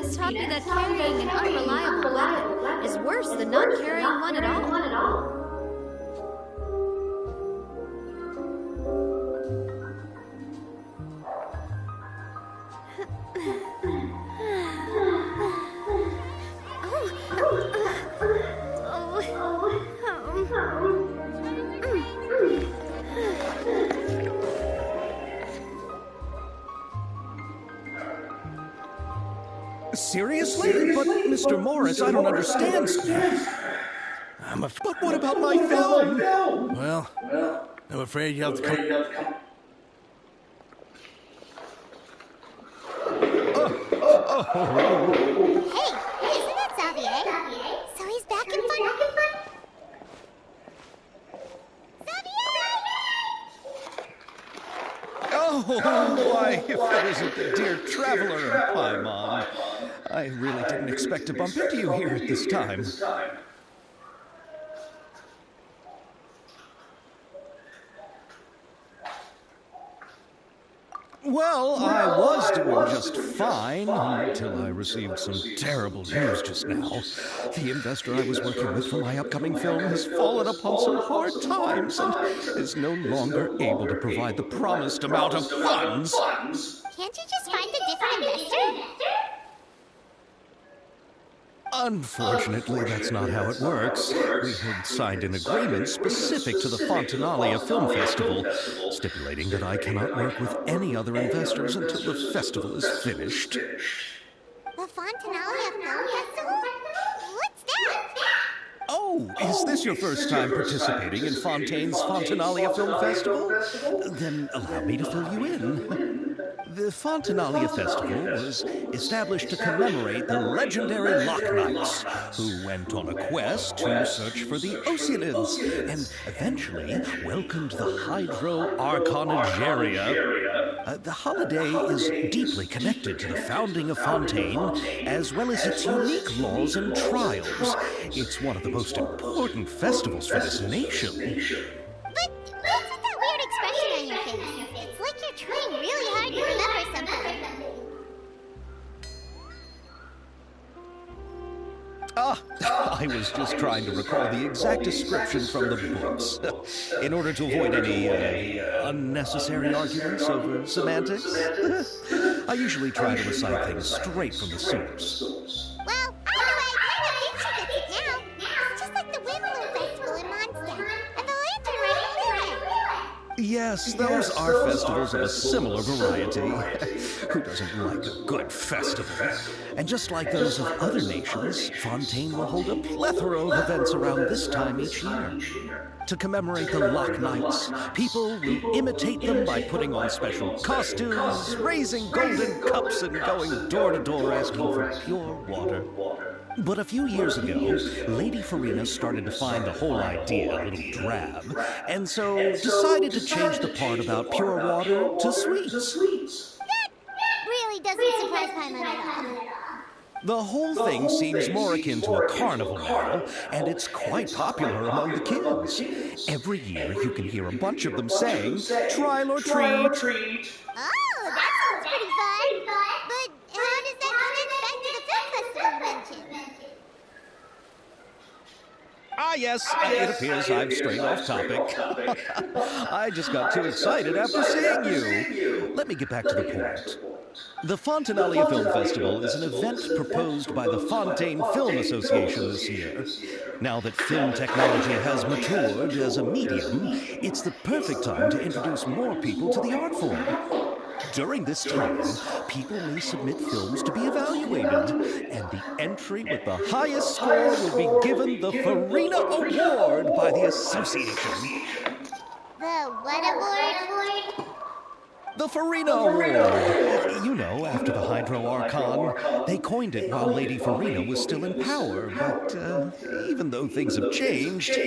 Venus taught me that carrying an unreliable weapon is worse than not carrying one at all. Seriously? But, Mr. Morris, I don't understand. But what about my film? Well, I'm afraid you have to come... Hey, isn't that Xavier? So he's back in fun. Oh, why, if it isn't the dear traveler of Paimon. I really didn't expect to bump into you here at this time. Well, I was doing just fine until I received some terrible news just now. The investor I was working with for my upcoming film has fallen upon some hard times and is no longer able to provide the promised amount of funds. Can't you just find a different investor? Unfortunately, that's not how it works. We had signed an agreement specific to the Fontinalia Film Festival, stipulating that I cannot work with any other investors until the festival is finished. The Fontinalia Film Festival? What's that? Oh, is this your first time participating in Fontaine's Fontinalia Film Festival? Then allow me to fill you in. The Fontinalia Festival was established to commemorate the legendary Loch Knights, who went on a quest to search for the Oceanids, and eventually welcomed the Hydro Arconageria. The holiday is deeply connected to the founding of Fontaine, as well as its unique laws and trials. It's one of the most important festivals for this nation. But what's with that weird expression on your face? It's like you're trying really hard to remember something. I was just trying to recall the exact description from the books, in order to avoid any unnecessary arguments over semantics. I usually try to recite things straight from the source. Well, anyway, kind of thinks she gets it now. Just like the Wind Bloom Festival in Mondstadt, and the Lantern Rite in Leland. Yes, those are festivals of a similar variety. Who doesn't like a good festival? And just like those of other nations, Fontaine will hold a plethora of events around this time each year. To commemorate the Loch Knights, people will imitate them by putting on special costumes, raising golden cups, and going door to door asking for pure water. But a few years ago, Lady Farina started to find the whole idea a little drab, and so decided to change the part about pure water to sweets. That really doesn't surprise Paimon at all. The whole thing seems more akin to a carnival now, and it's quite popular among the kids. Every year you can hear a bunch of them saying, "Trial or treat." Oh, that sounds pretty fun. But how does that connect back to the film festival you mentioned? Ah, yes, it appears I've strayed off topic. I just got too excited after seeing you. Let me get back to the point. The Fontinalia Film Festival is an event proposed by the Fontaine Film Association this year. Now that film technology has matured as a medium, it's the perfect time to introduce more people to the art form. During this time, people may submit films to be evaluated, and the entry with the highest score will be given the Farina Award by the association. The what award? The Farina Award. You know, after the Hydro Archon. They coined it while Lady Farina was still in power, but even though things have changed,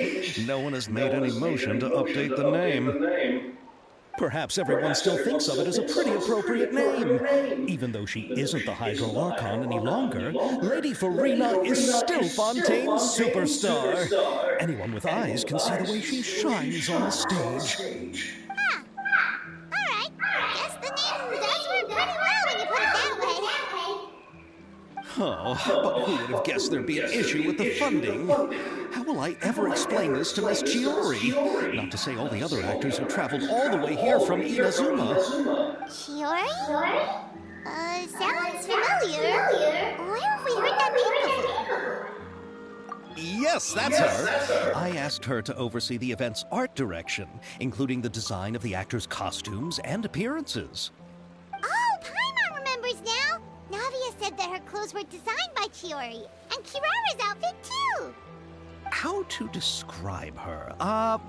no one has made any motion to update the name. Perhaps everyone still thinks of it as a pretty appropriate name. Even though she isn't the Hydro Archon any longer, Lady Farina is still Fontaine's superstar. Anyone with eyes can see the way she shines on the stage. Huh. Alright. Guess the name does work pretty well when you put it that way. Oh, but who would have guessed there'd be an issue with the funding? How will I ever explain this to Miss Chiori? Not to say all the other actors who traveled all the way here from Inazuma. Chiori? Sounds familiar. Where have we heard that name before? Yes, that's her. I asked her to oversee the event's art direction, including the design of the actors' costumes and appearances. Oh, Paimon remembers now. Navia said that her clothes were designed by Chiori, and Kirara's outfit too. How to describe her?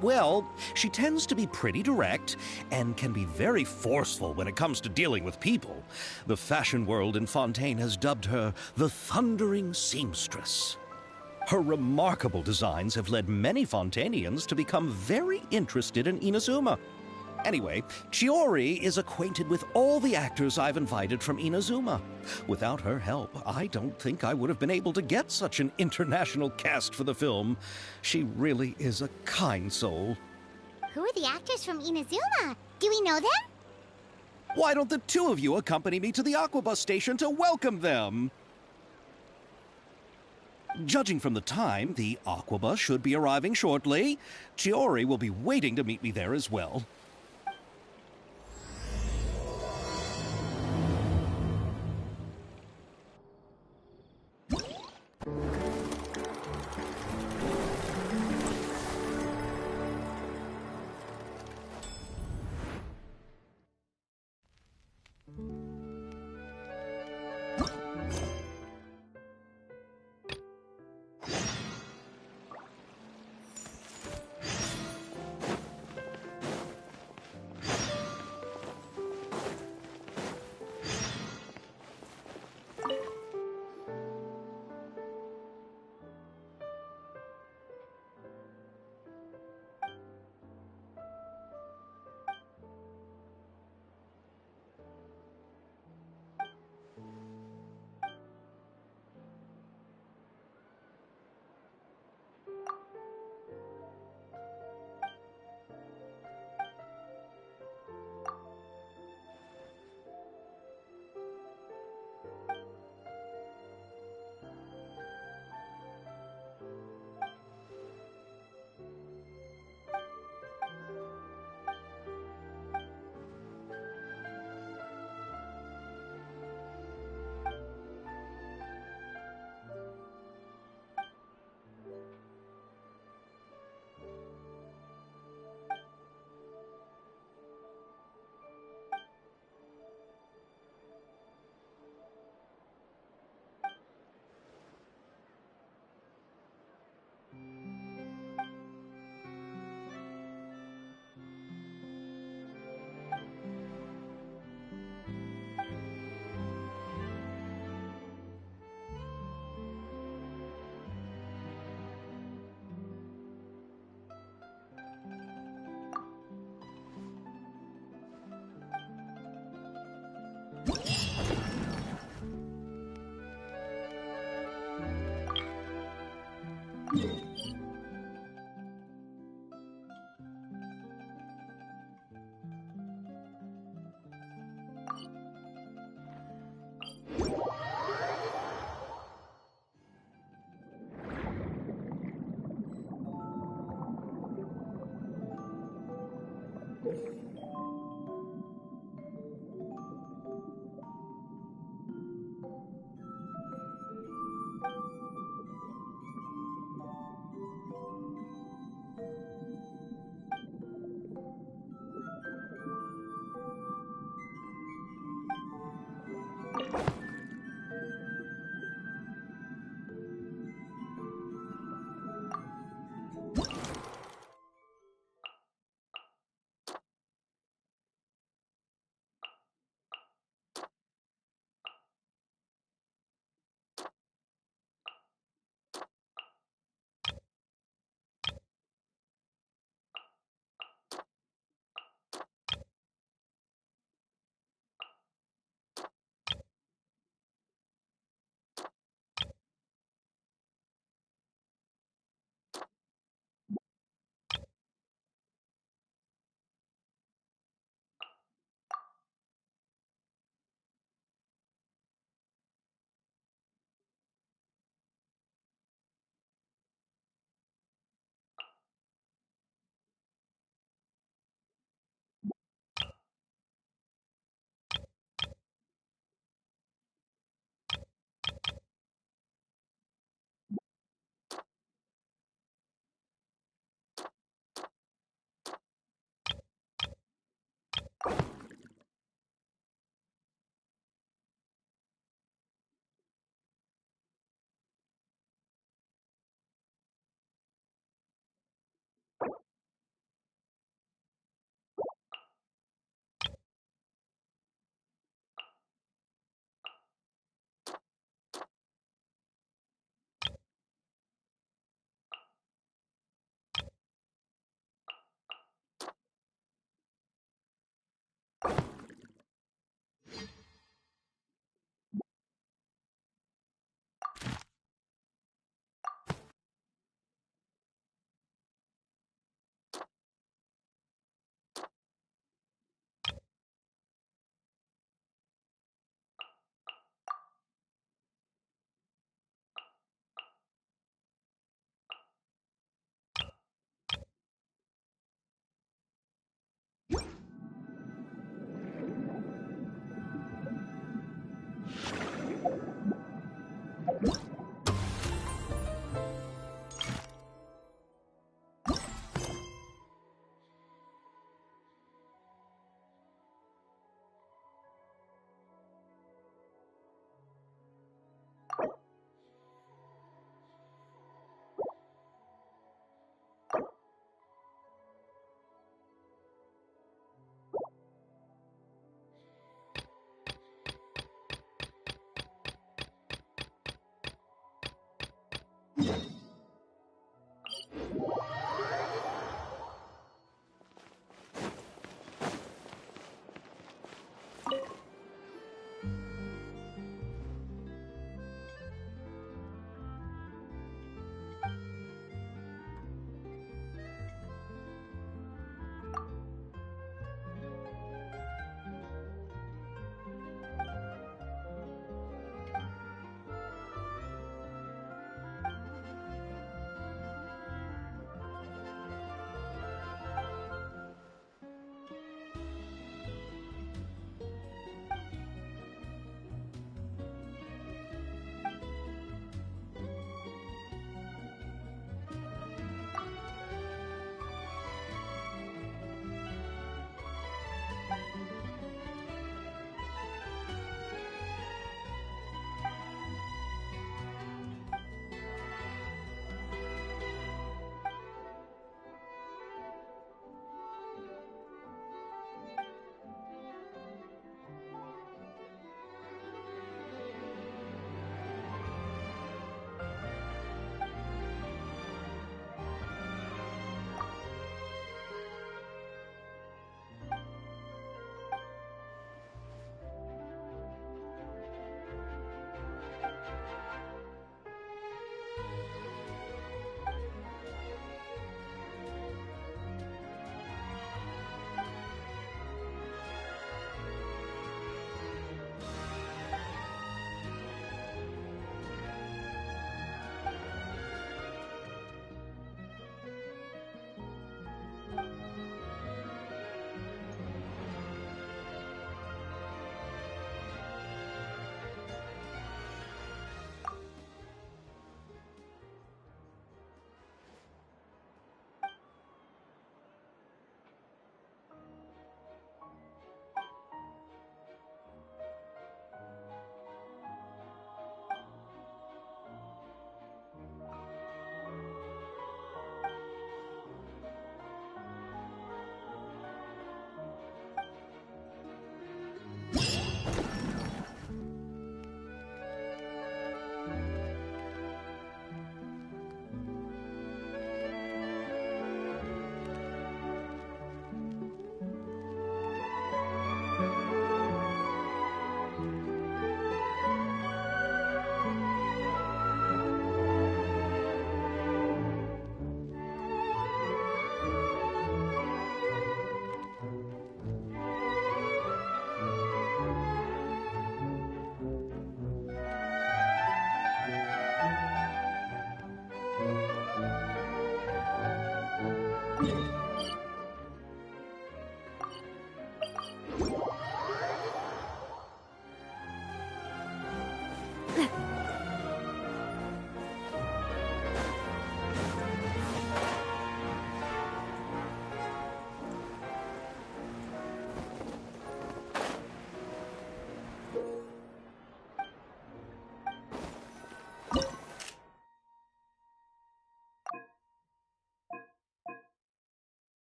Well, she tends to be pretty direct and can be very forceful when it comes to dealing with people. The fashion world in Fontaine has dubbed her the Thundering Seamstress. Her remarkable designs have led many Fontainians to become very interested in Inazuma. Anyway, Chiori is acquainted with all the actors I've invited from Inazuma. Without her help, I don't think I would have been able to get such an international cast for the film. She really is a kind soul. Who are the actors from Inazuma? Do we know them? Why don't the two of you accompany me to the Aquabus station to welcome them? Judging from the time, the Aquabus should be arriving shortly. Chiori will be waiting to meet me there as well.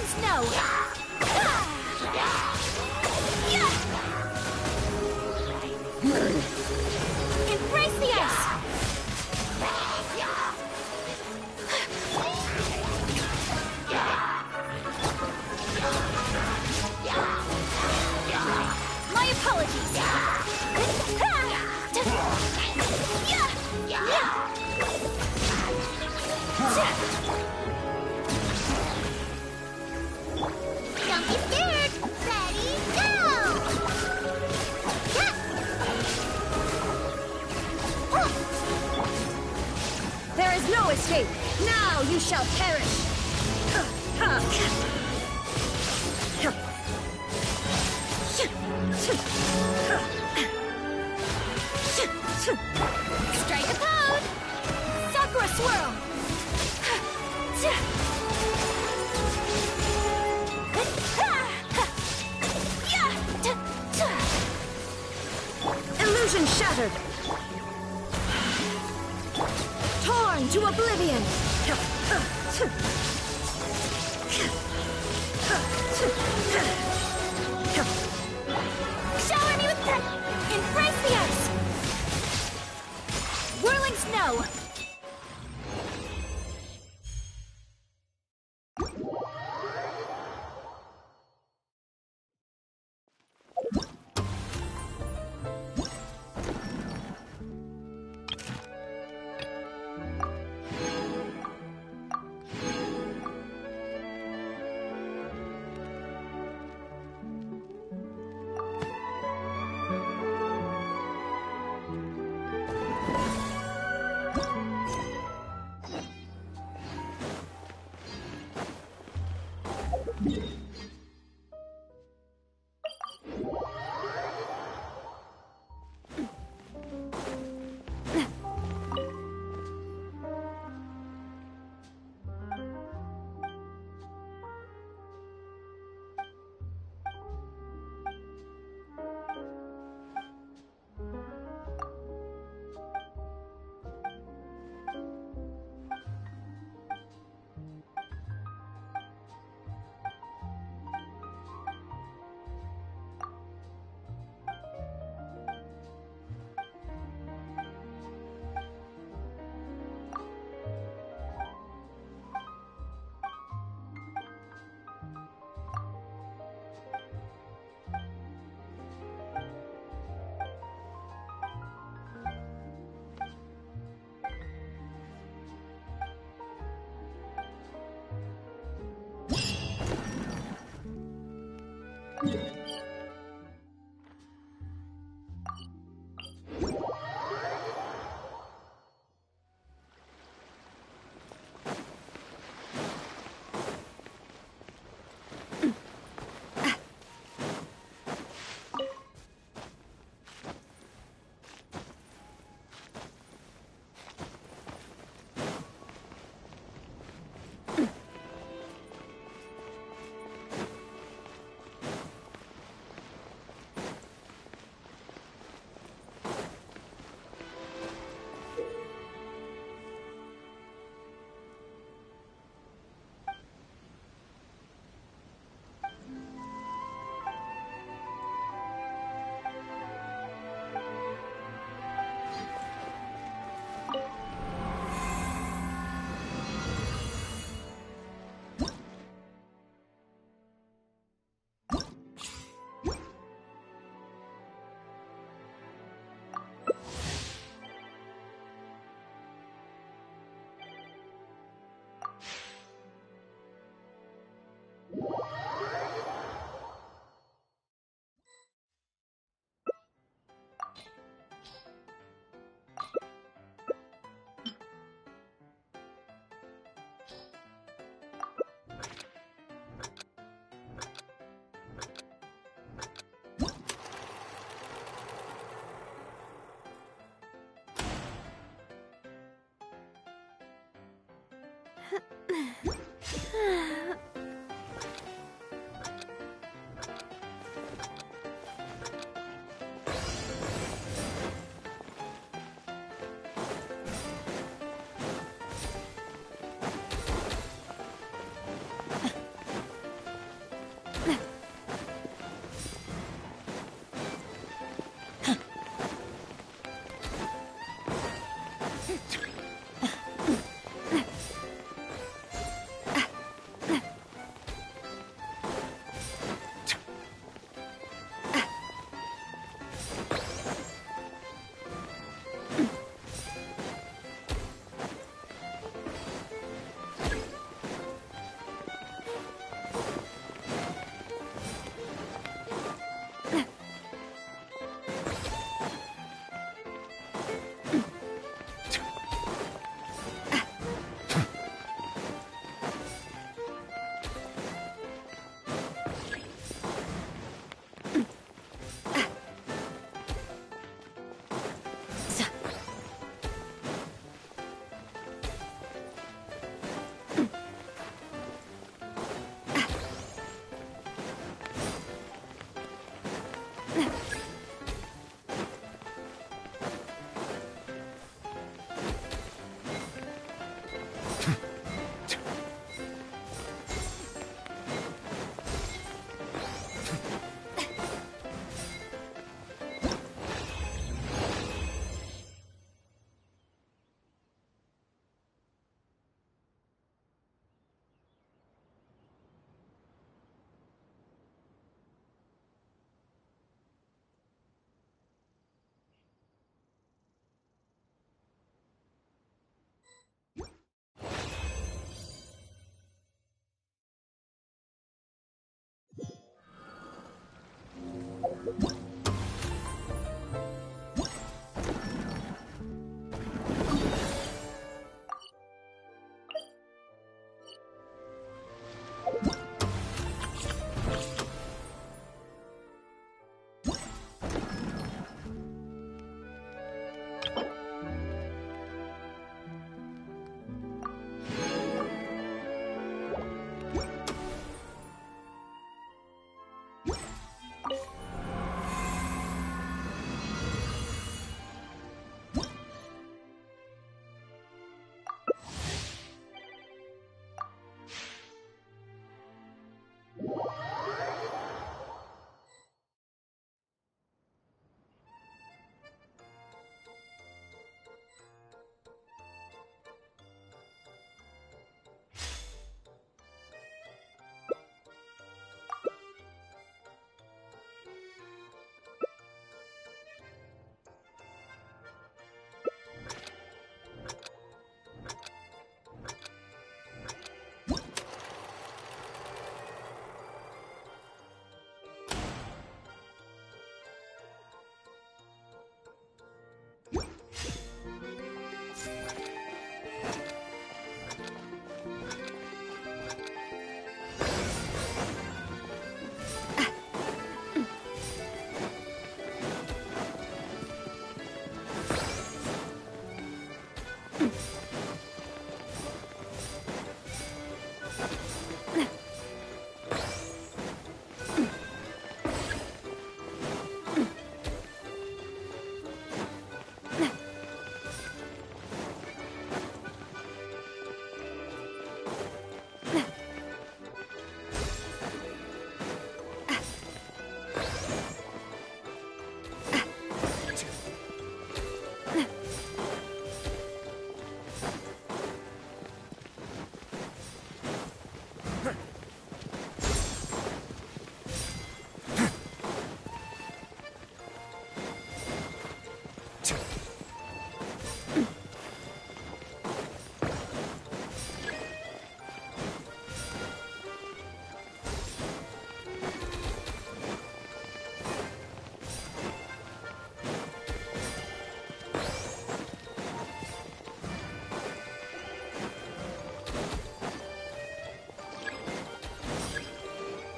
snow! Embrace the ice! My apologies! Don't be scared. Ready, go! There is no escape! Now you shall perish! Strike a pose! Sakura swirl! Illusion shattered! Torn to oblivion! Shower me with embrace the ice! Whirling snow!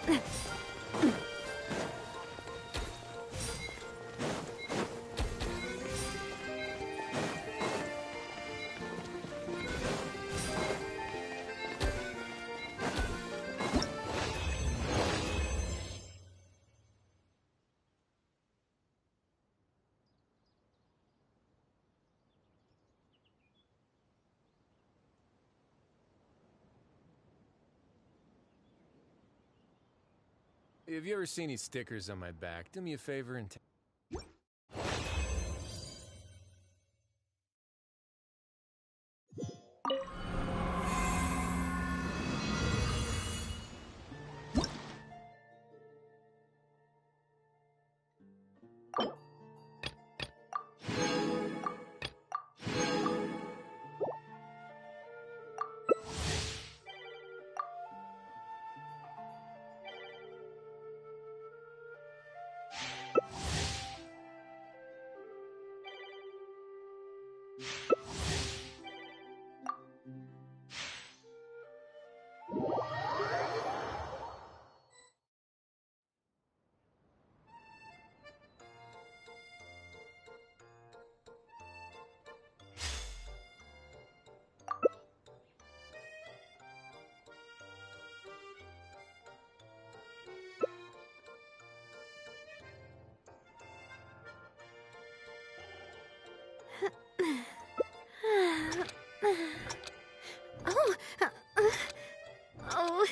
Have you ever seen any stickers on my back? Do me a favor and Oh, oh,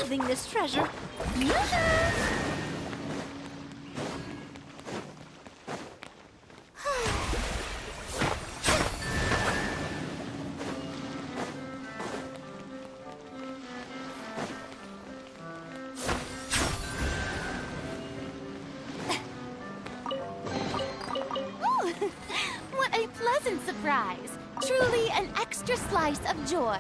unyielding this treasure. What a pleasant surprise! Truly an extra slice of joy.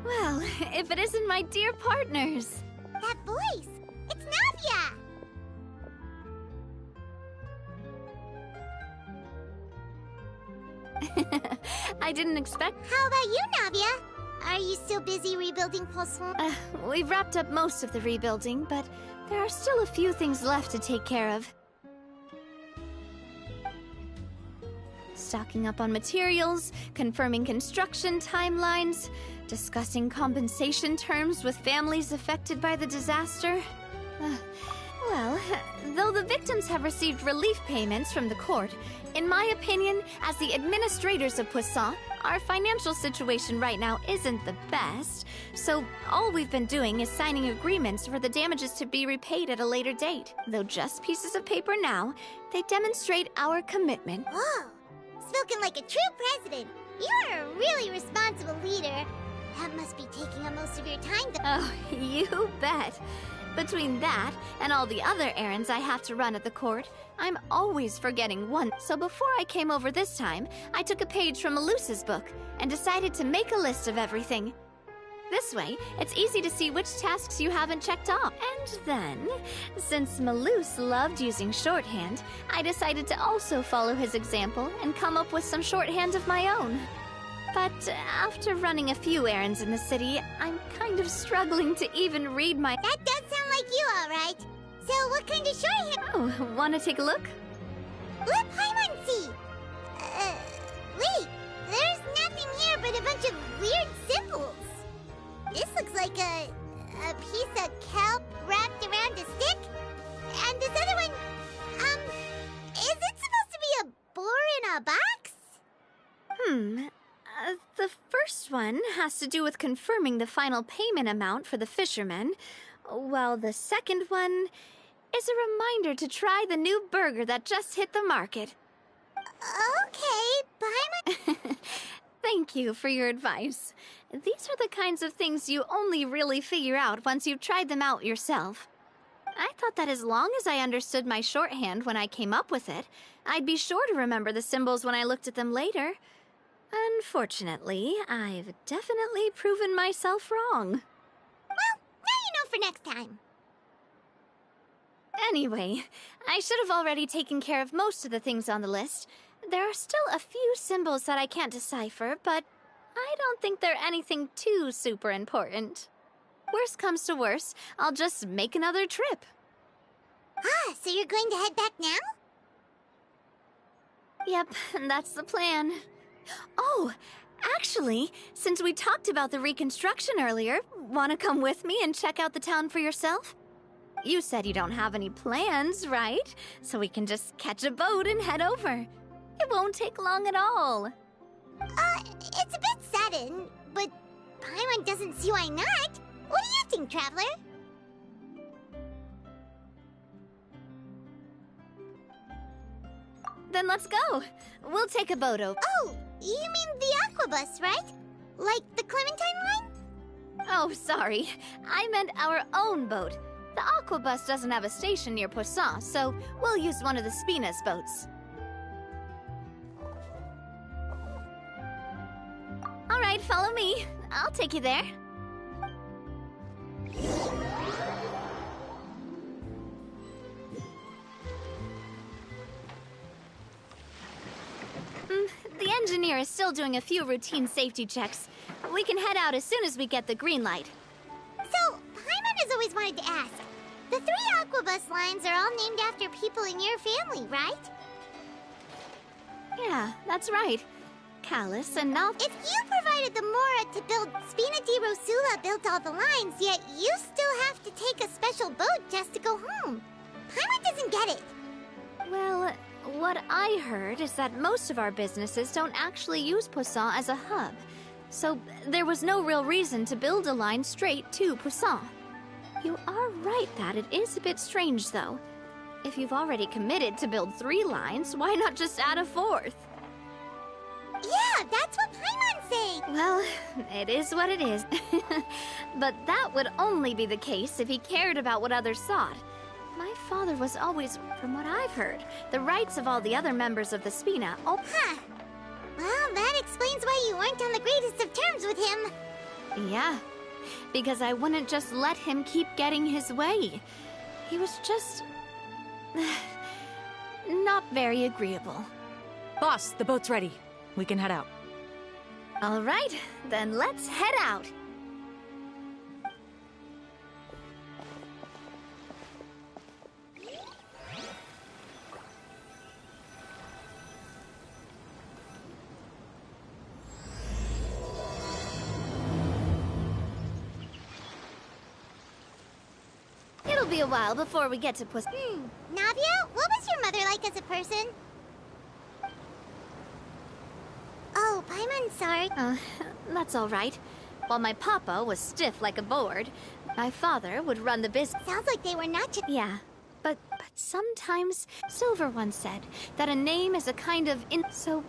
Well, if it isn't my dear partners. That voice! It's Navia! I didn't expect... How about you, Navia? Are you still busy rebuilding Poisson? We've wrapped up most of the rebuilding, but there are still a few things left to take care of. Stocking up on materials, confirming construction timelines, discussing compensation terms with families affected by the disaster. Well, though the victims have received relief payments from the court, in my opinion, as the administrators of Poisson, our financial situation right now isn't the best, so all we've been doing is signing agreements for the damages to be repaid at a later date. Though just pieces of paper now, they demonstrate our commitment. Whoa! Spoken like a true president. You're a really responsible leader. That must be taking up most of your time, though. Oh, you bet. Between that and all the other errands I have to run at the court, I'm always forgetting one. So before I came over this time, I took a page from Malus's book and decided to make a list of everything. This way, it's easy to see which tasks you haven't checked off. And then, since Malus loved using shorthand, I decided to also follow his example and come up with some shorthand of my own. But after running a few errands in the city, I'm kind of struggling to even read my... That does sound like you, all right. So what kind of shorthand? Oh, want to take a look? Let Paimon see. Wait. There's nothing here but a bunch of weird symbols. This looks like a piece of kelp wrapped around a stick. And this other one, is it supposed to be a boar in a box? The first one has to do with confirming the final payment amount for the fishermen, while the second one is a reminder to try the new burger that just hit the market. Okay, Paimon. Thank you for your advice. These are the kinds of things you only really figure out once you've tried them out yourself. I thought that as long as I understood my shorthand when I came up with it, I'd be sure to remember the symbols when I looked at them later. Unfortunately, I've definitely proven myself wrong. Well, now you know for next time. Anyway, I should have already taken care of most of the things on the list. There are still a few symbols that I can't decipher, but I don't think they're anything too super important. Worst comes to worst, I'll just make another trip. So you're going to head back now? Yep, that's the plan. Oh, actually, since we talked about the reconstruction earlier, want to come with me and check out the town for yourself? You said you don't have any plans, right? So we can just catch a boat and head over. It won't take long at all. It's a bit sudden, but Paimon doesn't see why not. What do you think, Traveler? Then let's go. We'll take a boat over. Oh, you mean the Aquabus, right? Like the Clementine line? Oh, sorry. I meant our own boat. The Aquabus doesn't have a station near Poisson, so we'll use one of the Spina's boats. All right, follow me. I'll take you there. The engineer is still doing a few routine safety checks. We can head out as soon as we get the green light. So, Paimon has always wanted to ask. The 3 Aquabus lines are all named after people in your family, right? Yeah, that's right. Callus and Nalf. If you provided the Mora to build Spina di Rosula built all the lines, yet you still have to take a special heard is that most of our businesses don't actually use Poisson as a hub. So there was no real reason to build a line straight to Poisson. You are right that it is a bit strange, though. If you've already committed to build 3 lines, why not just add a 4th? Yeah, that's what Paimon's saying! Well, it is what it is. But that would only be the case if he cared about what others thought. My father was always, from what I've heard, the rights of all the other members of the Spina. Oh, Huh. Well, that explains why you weren't on the greatest of terms with him. yeah. Because I wouldn't just let him keep getting his way. He was just... not very agreeable. Boss, the boat's ready. We can head out. All right, then let's head out. It'll be a while before we get to Poisson. Navia, what was your mother like as a person? Oh, Paimon's sorry. That's all right. While my papa was stiff like a board, my father would run the business. Sounds like they were not just... Yeah, but sometimes Silver once said that a name is a kind of so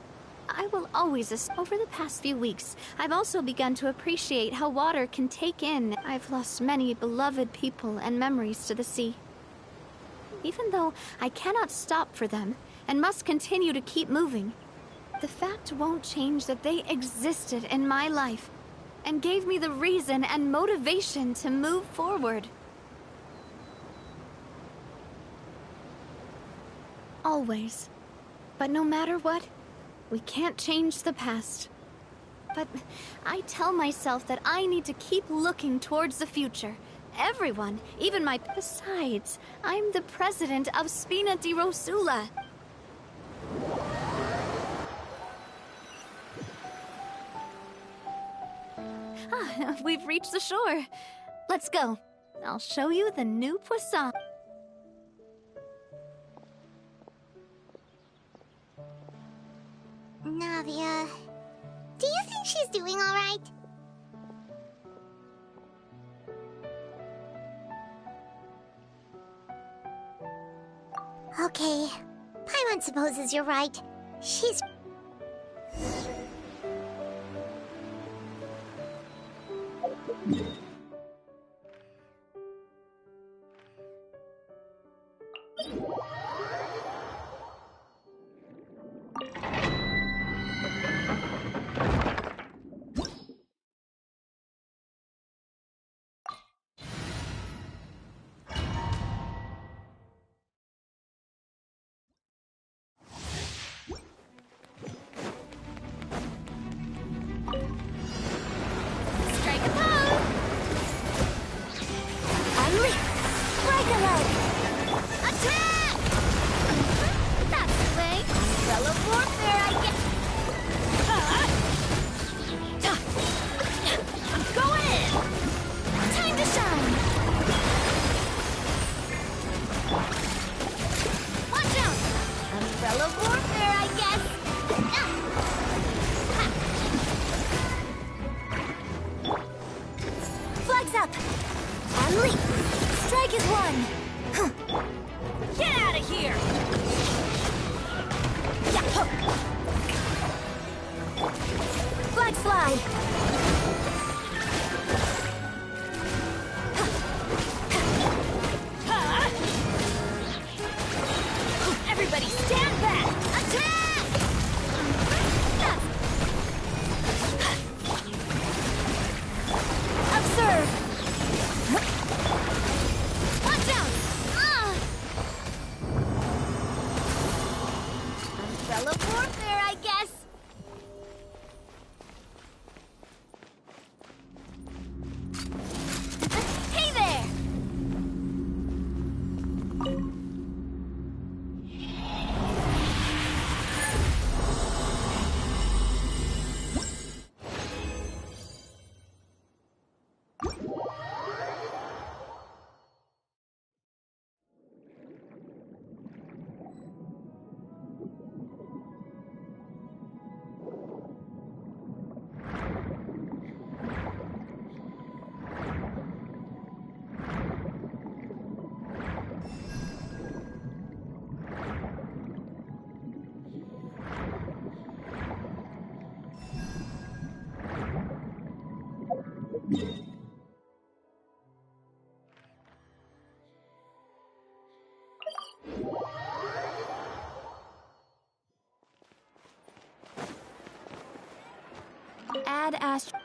I will always over the past few weeks, I've also begun to appreciate how water can take in. I've lost many beloved people and memories to the sea. Even though I cannot stop for them and must continue to keep moving, the fact won't change that they existed in my life and gave me the reason and motivation to move forward. Always. But no matter what, we can't change the past. But I tell myself that I need to keep looking towards the future. Everyone, even my... Besides, I'm the president of Spina di Rosula. We've reached the shore. Let's go. I'll show you the new Poisson. Navia, do you think she's doing all right? Okay, Paimon supposes you're right. She's... Add Ast.